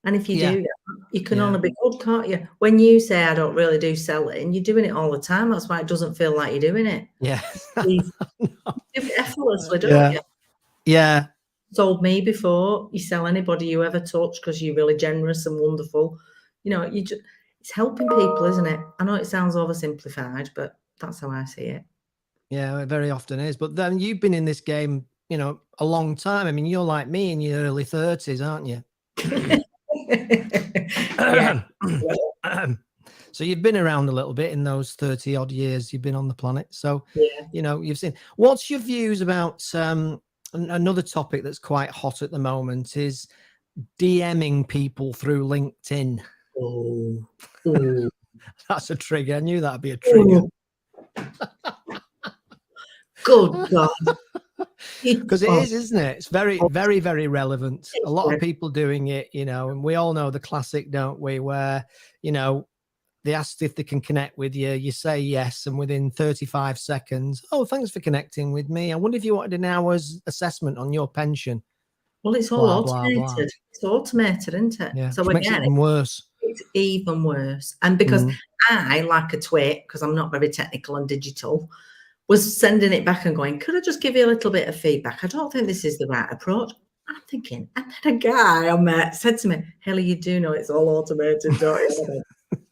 And if you do that, you can only be good, can't you? When you say, I don't really do selling, you're doing it all the time. That's why it doesn't feel like you're doing it. Yeah. You do it effortlessly, don't you? Yeah. Told me before, you sell anybody you ever touch because you're really generous and wonderful. It's helping people, isn't it? I know it sounds oversimplified, but that's how I see it. Yeah, it very often is. But then you've been in this game, a long time. I mean, you're like me in your early 30s, aren't you? So you've been around a little bit in those 30 odd years you've been on the planet. So, you've seen. What's your views about another topic that's quite hot at the moment is DMing people through LinkedIn? Oh. That's a trigger. I knew that'd be a trigger. Good God. Because it is, isn't it? It's very relevant. A lot of people doing it, and we all know the classic, don't we? Where, they asked if they can connect with you, you say yes, and within 35 seconds, oh, thanks for connecting with me. I wonder if you wanted an hour's assessment on your pension. Well, it's all automated. Blah, blah. It's automated, isn't it? Yeah, so which makes it even worse. It's even worse. And because Mm. I, like a twit, because I'm not very technical and digital, was sending it back and going, could I just give you a little bit of feedback? I don't think this is the right approach. I'm thinking, and then a guy I met said to me, Hayley, you do know it's all automated, don't you? And I went,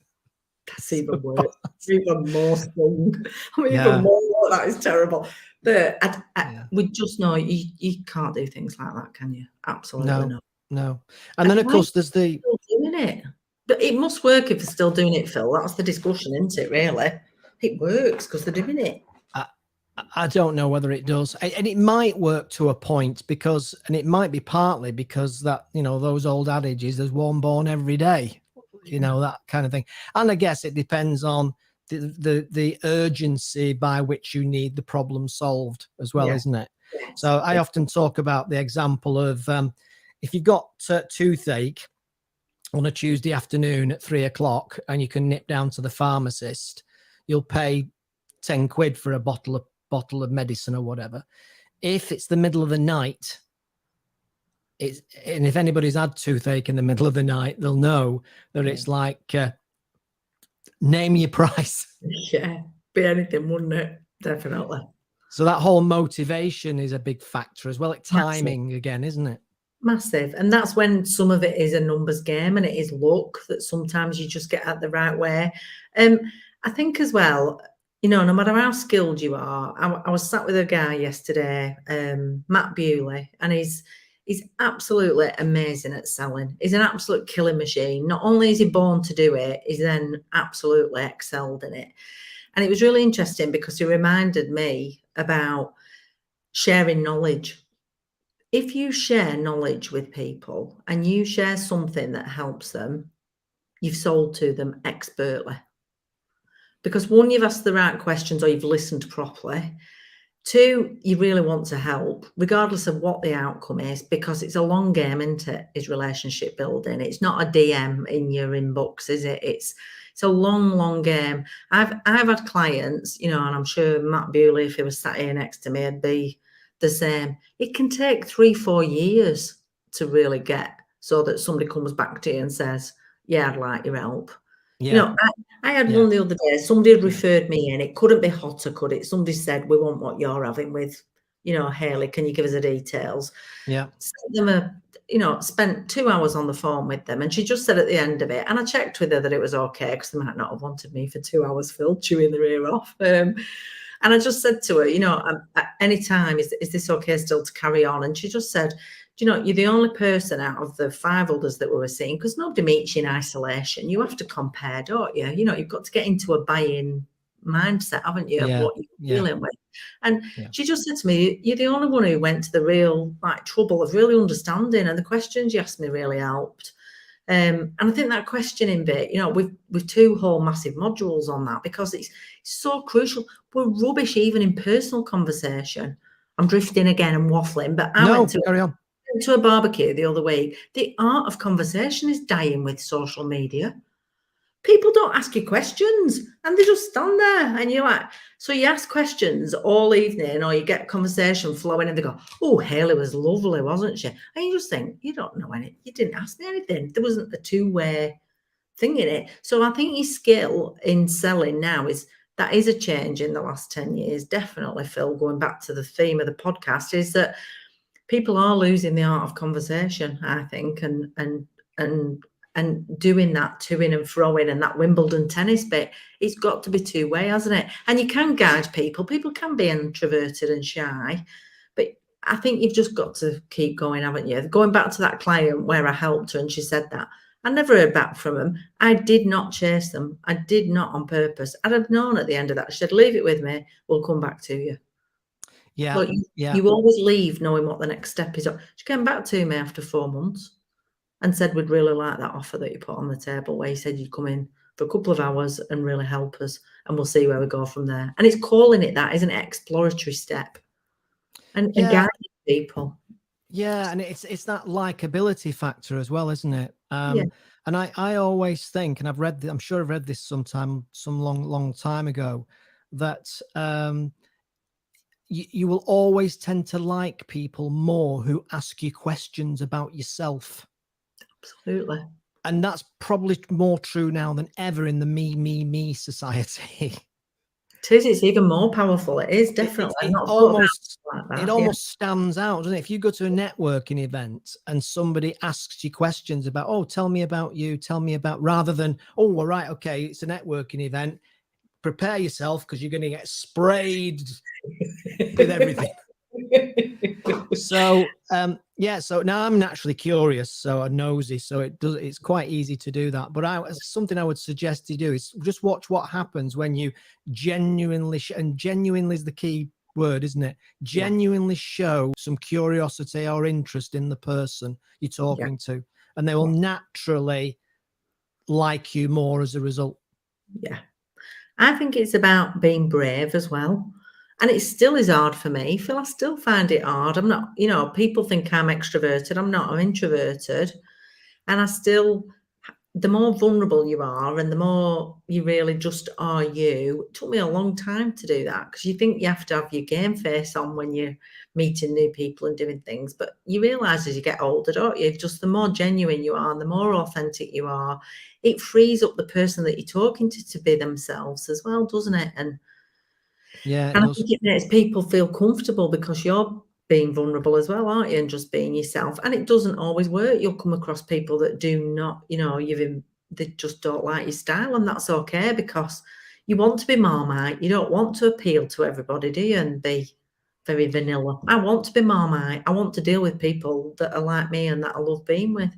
that's even worse. Even more stung. I'm even more, that is terrible. But we just know you can't do things like that, can you? Absolutely not. No. And then, of course, there's the... Still doing it. But it must work if they're still doing it, Phil. That's the discussion, isn't it, really? It works because they're doing it. I don't know whether it does. And it might work to a point and it might be partly because that, those old adages, there's one born every day, that kind of thing. And I guess it depends on the urgency by which you need the problem solved as well, isn't it? Yes. So I often talk about the example of if you've got toothache on a Tuesday afternoon at 3 o'clock and you can nip down to the pharmacist, you'll pay 10 quid for a bottle of medicine or whatever. If it's the middle of the night, and if anybody's had toothache in the middle of the night, they'll know that it's like, name your price. Yeah, be anything, wouldn't it? Definitely. So that whole motivation is a big factor as well. It's timing again, isn't it? Massive. And that's when some of it is a numbers game and it is luck that sometimes you just get at the right way. I think as well, no matter how skilled you are, I was sat with a guy yesterday, Matt Bewley, and he's absolutely amazing at selling. He's an absolute killing machine. Not only is he born to do it, he's then absolutely excelled in it. And it was really interesting because he reminded me about sharing knowledge. If you share knowledge with people and you share something that helps them, you've sold to them expertly. Because one, you've asked the right questions or you've listened properly. Two, you really want to help, regardless of what the outcome is, because it's a long game, isn't it? Is relationship building. It's not a DM in your inbox, is it? It's a long game. I've had clients, and I'm sure Matt Bewley, if he was sat here next to me, would be the same. It can take 3-4 years to really get so that somebody comes back to you and says, yeah, I'd like your help. Yeah. I had one the other day. Somebody had referred me in. It couldn't be hotter, could it? Somebody said, we want what you're having with, Hayley, can you give us the details? Yeah. Sent them spent 2 hours on the phone with them. And she just said at the end of it, and I checked with her that it was okay, because they might not have wanted me for 2 hours, Phil, chewing their ear off. And I just said to her, at any time, is this okay still to carry on? And she just said, you're the only person out of the 5 others that we were seeing, because nobody meets you in isolation. You have to compare, don't you? You've got to get into a buy-in mindset, haven't you, of what you're dealing with. And she just said to me, you're the only one who went to the real trouble of really understanding, and the questions you asked me really helped. And I think that questioning bit, with 2 whole massive modules on that, because it's so crucial. We're rubbish even in personal conversation. I'm drifting again and waffling, but I went to a barbecue the other week. The art of conversation is dying with social media. People don't ask you questions and they just stand there, and you're like, so you ask questions all evening, or you get conversation flowing and they go, oh, Hayley was lovely, wasn't she? And you just think, you don't know anything. You didn't ask me anything. There wasn't a two-way thing in it. So I think your skill in selling now is a change in the last 10 years. Definitely, Phil, going back to the theme of the podcast, is that people are losing the art of conversation, I think, and doing that to-ing and fro-ing, and that Wimbledon tennis bit, it's got to be two-way, hasn't it? And you can guide people. People can be introverted and shy, but I think you've just got to keep going, haven't you? Going back to that client where I helped her and she said that, I never heard back from them. I did not chase them. I did not on purpose. I'd have known at the end of that. She said, leave it with me. We'll come back to you. Yeah. But you always leave knowing what the next step is. She came back to me after 4 months and said, we'd really like that offer that you put on the table, where you said you'd come in for a couple of hours and really help us, and we'll see where we go from there. And it's calling it that, isn't it? Exploratory step. And guiding people. Yeah, and it's that likability factor as well, isn't it? And I always think, and I'm sure I've read this some long time ago, that you will always tend to like people more who ask you questions about yourself. Absolutely. And that's probably more true now than ever in the me society. It's even more powerful. It is definitely. It almost stands out, doesn't it? If you go to a networking event and somebody asks you questions about, oh, tell me about you, rather than, oh, well, right, okay, it's a networking event, prepare yourself because you're going to get sprayed with everything. So so now I'm naturally curious, so nosy, so it's quite easy to do that. But something I would suggest to do is just watch what happens when you genuinely and genuinely is the key word, isn't it? Genuinely show some curiosity or interest in the person you're talking to, and they will naturally like you more as a result. Yeah, I think it's about being brave as well. And it still is hard for me. Phil, I still find it hard. I'm not, people think I'm extroverted. I'm not, I'm introverted. And the more vulnerable you are and the more you really just are you, it took me a long time to do that, because you think you have to have your game face on when you're meeting new people and doing things. But you realise as you get older, don't you? Just the more genuine you are and the more authentic you are, it frees up the person that you're talking to be themselves as well, doesn't it? And I think it makes people feel comfortable because you're being vulnerable as well, aren't you? And just being yourself. And it doesn't always work. You'll come across people that do not, they just don't like your style, and that's okay, because you want to be Marmite. You don't want to appeal to everybody, do you? And be very vanilla. I want to be Marmite. I want to deal with people that are like me and that I love being with.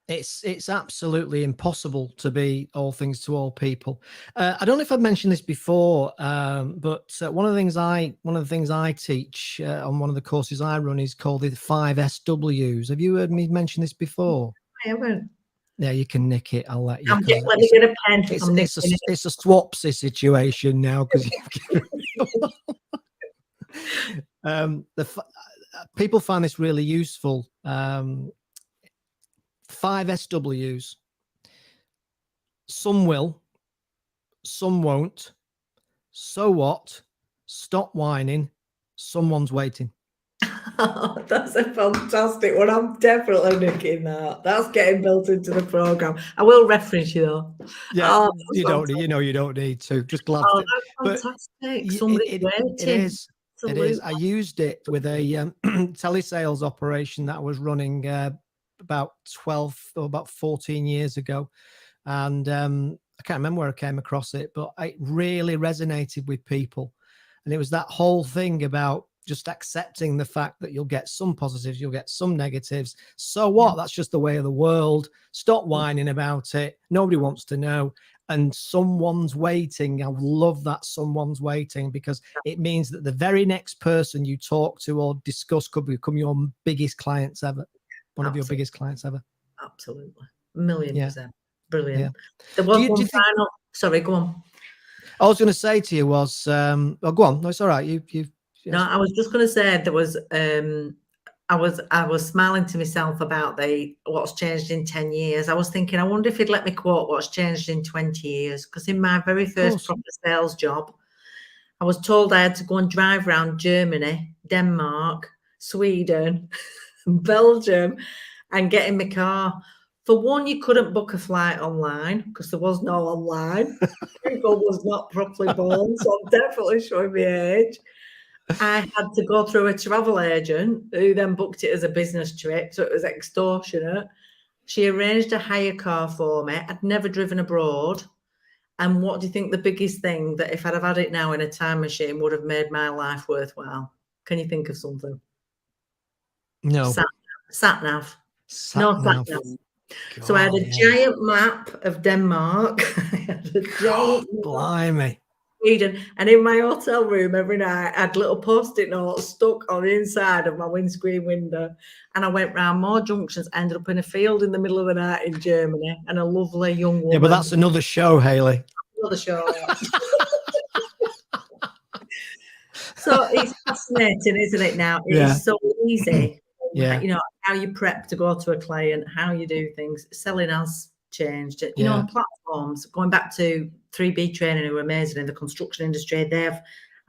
It's absolutely impossible to be all things to all people. I don't know if I've mentioned this before, but one of the things I teach on one of the courses I run is called the 5 SWs. Have you heard me mention this before? I haven't. Yeah, you can nick it. I'll let you. Let me get a pen. It's a swapsy situation now, because people find this really useful. 5 SWs. Some will, some won't. So what? Stop whining. Someone's waiting. That's a fantastic one. I'm definitely nicking that. That's getting built into the program. I will reference you though. Yeah, you don't need to. Just glad. That's fantastic. Somebody's waiting. It is. Absolutely. It is. I used it with a telesales operation that I was running about 14 years ago, and I can't remember where I came across it, but it really resonated with people. And it was that whole thing about just accepting the fact that you'll get some positives, you'll get some negatives. So what? That's just the way of the world. Stop whining about it. Nobody wants to know. And someone's waiting. I love that someone's waiting, because it means that the very next person you talk to or discuss could become your biggest clients ever. One of your biggest clients ever. Absolutely. 1,000,000%. Brilliant. Yeah. There was one final. Sorry, go on. I was going to say to you was, go on. No, it's all right. You. No, I was just going to say there was. I was smiling to myself about what's changed in 10 years. I was thinking, I wonder if he'd let me quote what's changed in 20 years. Because in my very first proper sales job, I was told I had to go and drive around Germany, Denmark, Sweden, Belgium, and get in my car. For one, you couldn't book a flight online because there was no online. Google was not properly born, so I'm definitely showing my age. I had to go through a travel agent who then booked it as a business trip, so it was extortionate. She arranged a hire car for me. I'd never driven abroad. And what do you think the biggest thing that if I'd have had it now in a time machine would have made my life worthwhile? Can you think of something? No. Sat nav. No sat nav. So I had a giant map of Denmark. I had a giant blimey. Sweden, and in my hotel room every night I had little post-it notes stuck on the inside of my windscreen window, and I went round more junctions, ended up in a field in the middle of the night in Germany, and a lovely young woman. Yeah, but that's another show, Hayley. Another show. So it's fascinating, isn't it? Now it's so easy. Yeah, how you prep to go to a client, how you do things. Selling has changed. On platforms, going back to 3B training, who are amazing in the construction industry,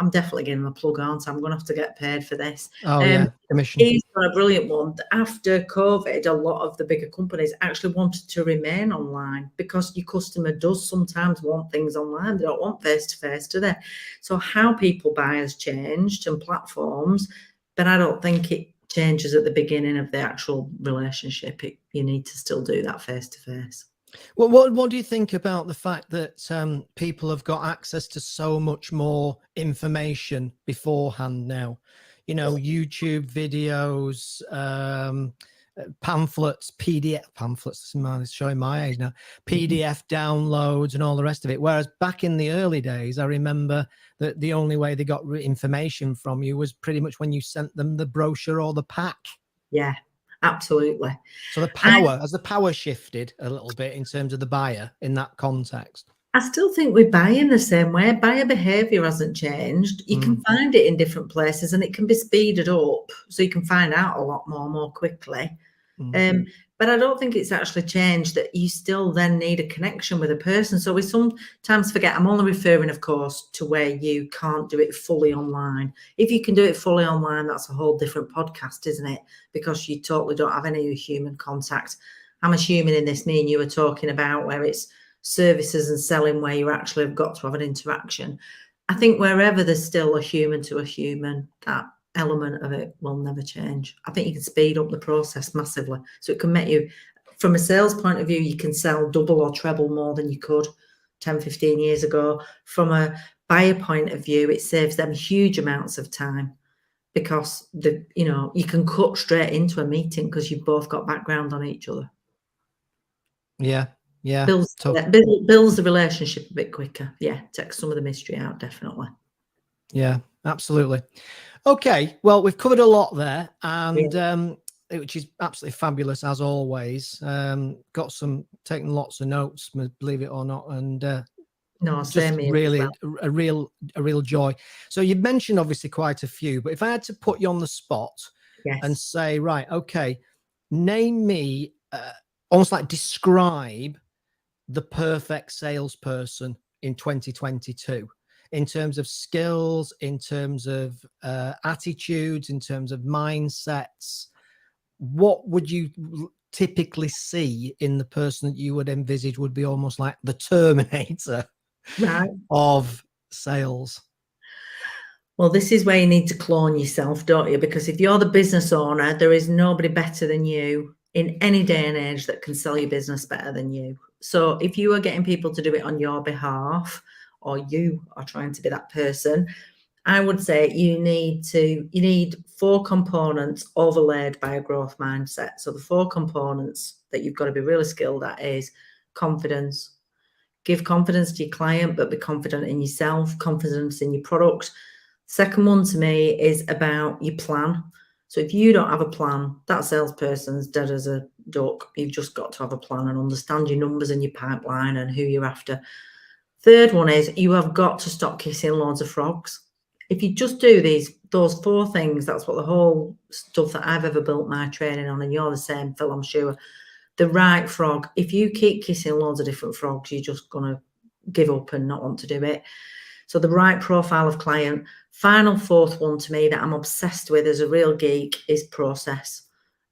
I'm definitely giving him a plug, aren't I? I'm going to have to get paid for this. Oh yeah, commission. He's got a brilliant one. After COVID, a lot of the bigger companies actually wanted to remain online because your customer does sometimes want things online. They don't want face-to-face, do they? So how people buy has changed and platforms, but I don't think it changes at the beginning of the actual relationship. You need to still do that face-to-face. Well, what do you think about the fact that people have got access to so much more information beforehand now? You know, YouTube videos, pamphlets, PDF pamphlets. It's showing my age now. PDF downloads and all the rest of it. Whereas back in the early days, I remember that the only way they got information from you was pretty much when you sent them the brochure or the pack. Yeah. Absolutely. So the power, has the power shifted a little bit in terms of the buyer in that context? I still think we buy in the same way. Buyer behavior hasn't changed. You can find it in different places and it can be speeded up so you can find out a lot more quickly. But I don't think it's actually changed, that you still then need a connection with a person. So we sometimes forget, I'm only referring, of course, to where you can't do it fully online. If you can do it fully online, that's a whole different podcast, isn't it? Because you totally don't have any human contact. I'm assuming in this, me and you are talking about where it's services and selling, where you actually have got to have an interaction. I think wherever there's still a human to a human, that element of it will never change. I think you can speed up the process massively. So it can make you, from a sales point of view, you can sell double or treble more than you could 10, 15 years ago. From a buyer point of view, it saves them huge amounts of time because you can cut straight into a meeting because you've both got background on each other. Yeah. Builds the relationship a bit quicker. Yeah, takes some of the mystery out, definitely. Yeah, absolutely. Okay, well, we've covered a lot there, and which is absolutely fabulous as always. Taken lots of notes, believe it or not, and just really a real joy. So you mentioned obviously quite a few, but if I had to put you on the spot and say, right, okay, name me, almost like describe the perfect salesperson in 2022. In terms of skills, in terms of attitudes, in terms of mindsets, what would you typically see in the person that you would envisage would be almost like the Terminator of sales? Well, this is where you need to clone yourself, don't you? Because if you're the business owner, there is nobody better than you in any day and age that can sell your business better than you. So if you are getting people to do it on your behalf, or you are trying to be that person, I would say you need 4 components overlaid by a growth mindset. So the 4 components that you've got to be really skilled at is confidence. Give confidence to your client, but be confident in yourself, confidence in your product. Second one to me is about your plan. So if you don't have a plan, that salesperson's dead as a duck. You've just got to have a plan and understand your numbers and your pipeline and who you're after. Third one is you have got to stop kissing loads of frogs. If you just do those 4 things, that's what the whole stuff that I've ever built my training on, and you're the same, Phil, I'm sure. The right frog. If you keep kissing loads of different frogs, you're just going to give up and not want to do it. So the right profile of client. Final 4th one to me that I'm obsessed with as a real geek is process.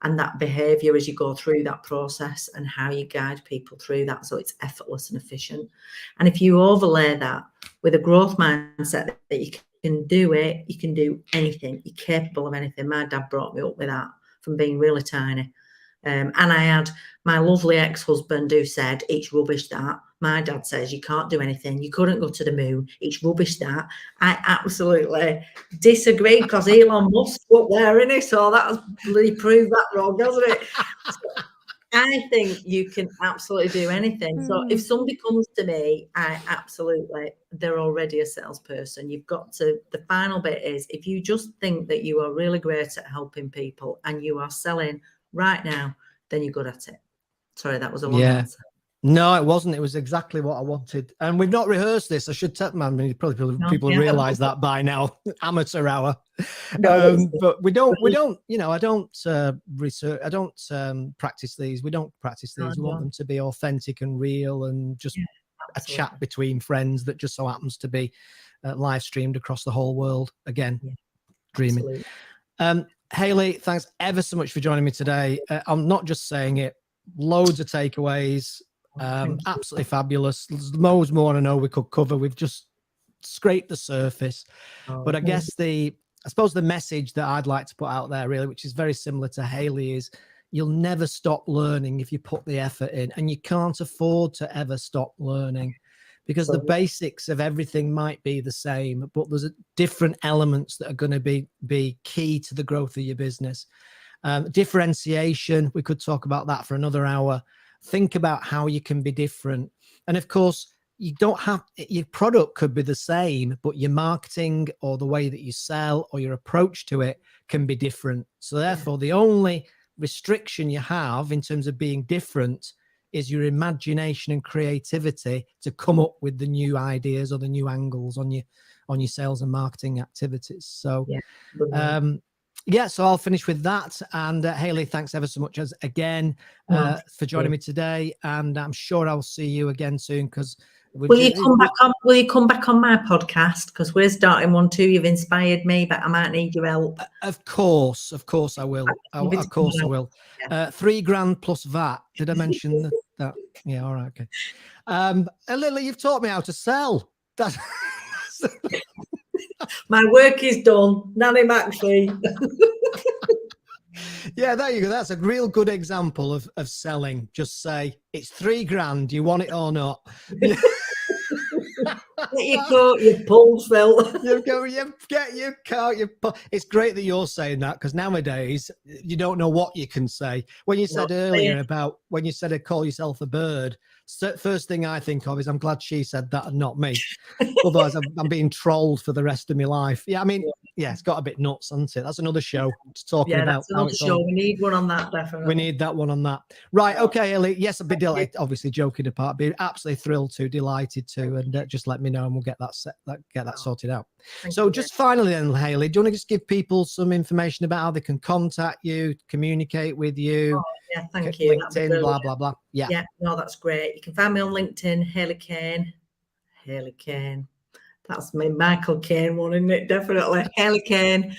And that behavior as you go through that process and how you guide people through that so it's effortless and efficient. And if you overlay that with a growth mindset that you can do it, you can do anything, you're capable of anything. My dad brought me up with that from being really tiny. And I had my lovely ex-husband who said, it's rubbish that. My dad says, you can't do anything. You couldn't go to the moon. It's rubbish that. I absolutely disagree because Elon Musk up there, isn't he? So that's really proved that wrong, doesn't it? So I think you can absolutely do anything. So if somebody comes to me, they're already a salesperson. You've got to, the final bit is, if you just think that you are really great at helping people and you are selling right now, then you're good at it. Sorry, that was a long answer. No, it wasn't. It was exactly what I wanted. And we've not rehearsed this. I should tell them. People realize that by now. Amateur hour. But we don't, I don't research. I don't practice these. We don't practice these. We want them to be authentic and real and just a chat between friends that just so happens to be live streamed across the whole world. Again, dreaming. Hayley, thanks ever so much for joining me today. I'm not just saying it, loads of takeaways, absolutely fabulous. There's loads more I know we could cover. We've just scraped the surface. But I guess I suppose the message that I'd like to put out there really, which is very similar to Hayley, is you'll never stop learning if you put the effort in, and you can't afford to ever stop learning, because the basics of everything might be the same, but there's different elements that are going to be key to the growth of your business. Differentiation, we could talk about that for another hour. Think about how you can be different. And of course, you don't have, your product could be the same, but your marketing or the way that you sell or your approach to it can be different. So therefore, the only restriction you have in terms of being different is your imagination and creativity to come up with the new ideas or the new angles on your sales and marketing activities. So so I'll finish with that. And Hayley, thanks ever so much again for joining me today. And I'm sure I'll see you again soon, because will you come back on my podcast? Because we're starting one too. You've inspired me, but I might need your help. Of course I will. Of course I will. $3,000 plus VAT. Did I mention that? Yeah. All right. Okay. Lily, you've taught me how to sell. That's my work is done. Nanny Maxie. Yeah, there you go. That's a real good example of selling. Just say it's $3,000. You want it or not? You caught your pulse, Phil. You get your car. It's great that you're saying that, because nowadays you don't know what you can say. When you said earlier about when you said call yourself a bird, first thing I think of is I'm glad she said that and not me. Otherwise, I'm being trolled for the rest of my life. Yeah, I mean, it's got a bit nuts, hasn't it? That's another show talking about how it's show. We need one on that, definitely. We need that one on that. Right. Okay, Ellie. Yes, I'd be delighted. Obviously, joking apart, be absolutely thrilled to, delighted to, and just let me know, and we'll get that sorted out. So, just finally, then, Hayley, do you want to just give people some information about how they can contact you, communicate with you? Yeah, thank you. LinkedIn, blah blah blah. Yeah, no, that's great. You can find me on LinkedIn, Hayley Caine. Hayley Caine. That's me, Michael Caine one, isn't it? Definitely. Hayley Caine.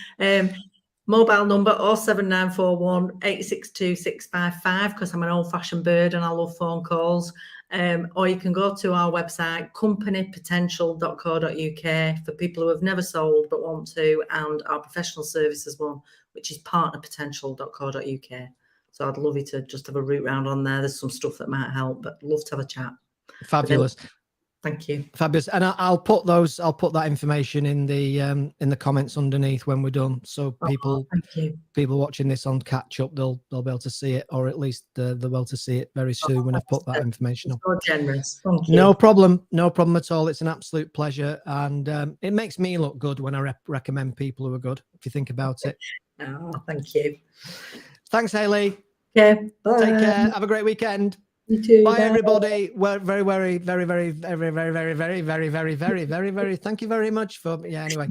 Mobile number 07941 862 655, because I'm an old-fashioned bird and I love phone calls. Or you can go to our website, companypotential.co.uk, for people who have never sold but want to, and our professional services one, which is partnerpotential.co.uk. So I'd love you to just have a root round on there. There's some stuff that might help, but love to have a chat. Fabulous. Thank you. Fabulous. And I'll put that information in the comments underneath when we're done. So people watching this on catch up, they'll be able to see it, or at least they'll be able to see it very soon when I've put that information on. So generous. Thank you. No problem at all. It's an absolute pleasure. And it makes me look good when I recommend people who are good, if you think about it. Oh, thank you. Thanks, Hayley. Okay. Bye. Take care. Have a great weekend. You too. Bye, everybody. We're very, very, very, very, very, very, very, very, very, very, very, very, very. Thank you very much for. Yeah. Anyway,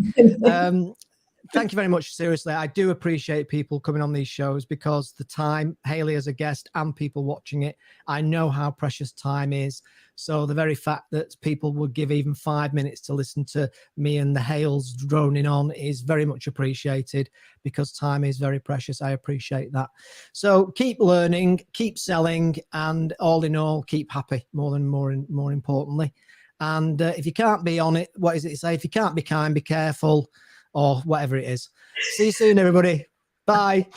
thank you very much. Seriously, I do appreciate people coming on these shows, because the time, Hayley as a guest and people watching it, I know how precious time is. So the very fact that people would give even 5 minutes to listen to me and the Hales droning on is very much appreciated, because time is very precious. I appreciate that. So keep learning, keep selling, and all in all, keep happy, more importantly. And if you can't be on it, what is it say? If you can't be kind, be careful, or whatever it is. See you soon, everybody. Bye.